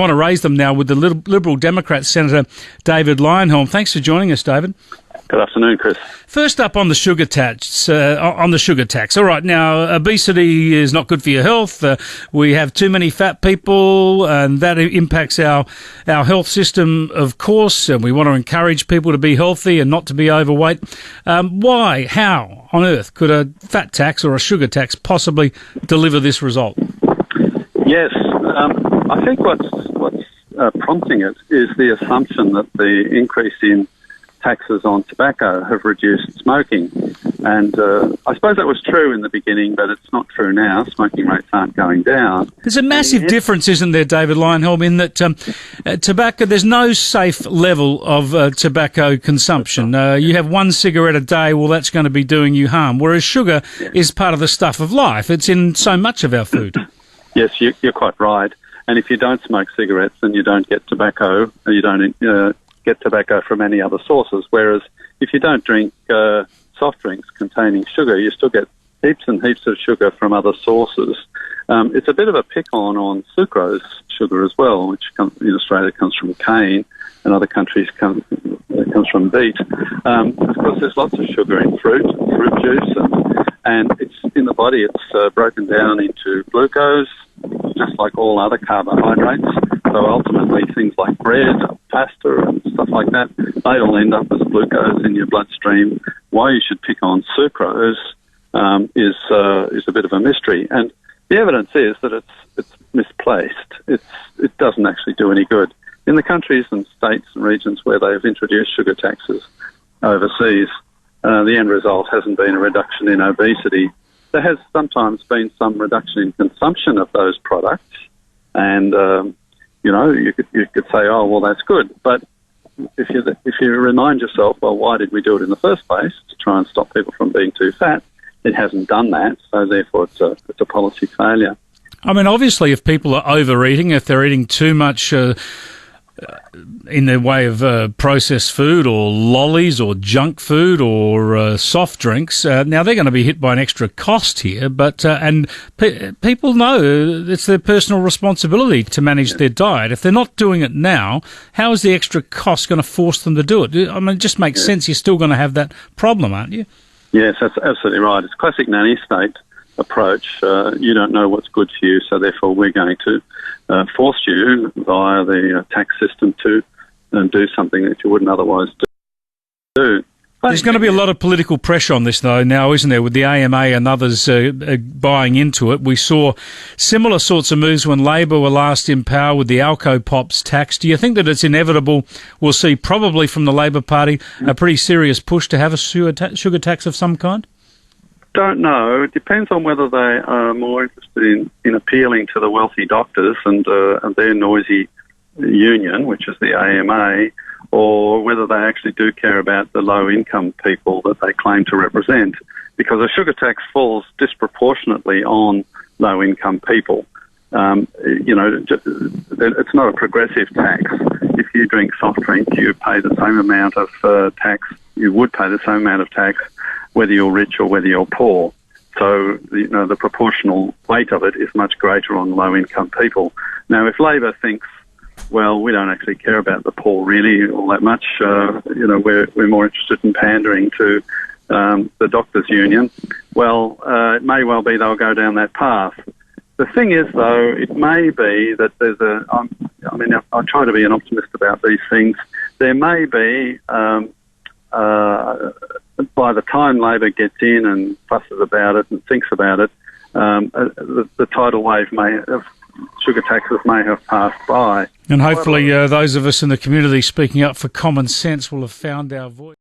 I want to raise them now with the Liberal Democrat Senator David Leyonhjelm. Thanks for joining us, David. Good afternoon, Chris. First up on the sugar tax. All right, now obesity is not good for your health. We have too many fat people, and that impacts our health system, of course. And we want to encourage people to be healthy and not to be overweight. Why? How on earth could a fat tax or a sugar tax possibly deliver this result? Yes, I think what's prompting it is the assumption that the increase in taxes on tobacco have reduced smoking. And I suppose that was true in the beginning, but it's not true now. Smoking rates aren't going down. There's a massive difference, isn't there, David Leyonhjelm, in that tobacco, there's no safe level of tobacco consumption. You have one cigarette a day, well, that's going to be doing you harm, whereas sugar is part of the stuff of life. It's in so much of our food. Yes, you're quite right. And if you don't smoke cigarettes, then you don't get tobacco, or you don't get tobacco from any other sources. Whereas if you don't drink soft drinks containing sugar, you still get heaps and heaps of sugar from other sources. It's a bit of a pick-on sucrose sugar as well, which in Australia comes from cane, and other countries comes from beet. Of course, there's lots of sugar in fruit juice, and it's in the body. It's broken down into glucose, just like all other carbohydrates. So ultimately, things like bread, pasta, and stuff like that, they all end up as glucose in your bloodstream. Why you should pick on sucrose is a bit of a mystery, and the evidence is that it's misplaced. It doesn't actually do any good. In the countries and states and regions where they have introduced sugar taxes overseas, the end result hasn't been a reduction in obesity. There has sometimes been some reduction in consumption of those products, and you could say, oh, well, that's good. But if you remind yourself, well, why did we do it in the first place? To try and stop people from being too fat. It hasn't done that, so therefore it's a policy failure. I mean, obviously, if people are overeating, if they're eating too much in the way of processed food or lollies or junk food or soft drinks, now they're going to be hit by an extra cost here, but people know it's their personal responsibility to manage their diet. If they're not doing it now, how is the extra cost going to force them to do it? I mean, it just makes sense. You're still going to have that problem, aren't you? Yes, that's absolutely right. It's classic nanny state approach. You don't know what's good for you, so therefore we're going to force you via the tax system to do something that you wouldn't otherwise do. There's going to be a lot of political pressure on this, though, now, isn't there, with the AMA and others buying into it. We saw similar sorts of moves when Labor were last in power with the Alco-Pops tax. Do you think that it's inevitable we'll see, probably from the Labor Party, a pretty serious push to have a sugar tax of some kind? Don't know. It depends on whether they are more interested in appealing to the wealthy doctors and their noisy union, which is the AMA, or whether they actually do care about the low-income people that they claim to represent, because a sugar tax falls disproportionately on low-income people. It's not a progressive tax. If you drink soft drink, you pay the same amount of tax. You would pay the same amount of tax whether you're rich or whether you're poor. So, the proportional weight of it is much greater on low-income people. Now, if Labor thinks, well, we don't actually care about the poor really all that much, we're more interested in pandering to the doctors' union, well, it may well be they'll go down that path. The thing is, though, it may be that there's I try to be an optimist about these things. There may be, by the time Labor gets in and fusses about it and thinks about it, the tidal wave of sugar taxes may have passed by. And hopefully those of us in the community speaking up for common sense will have found our voice.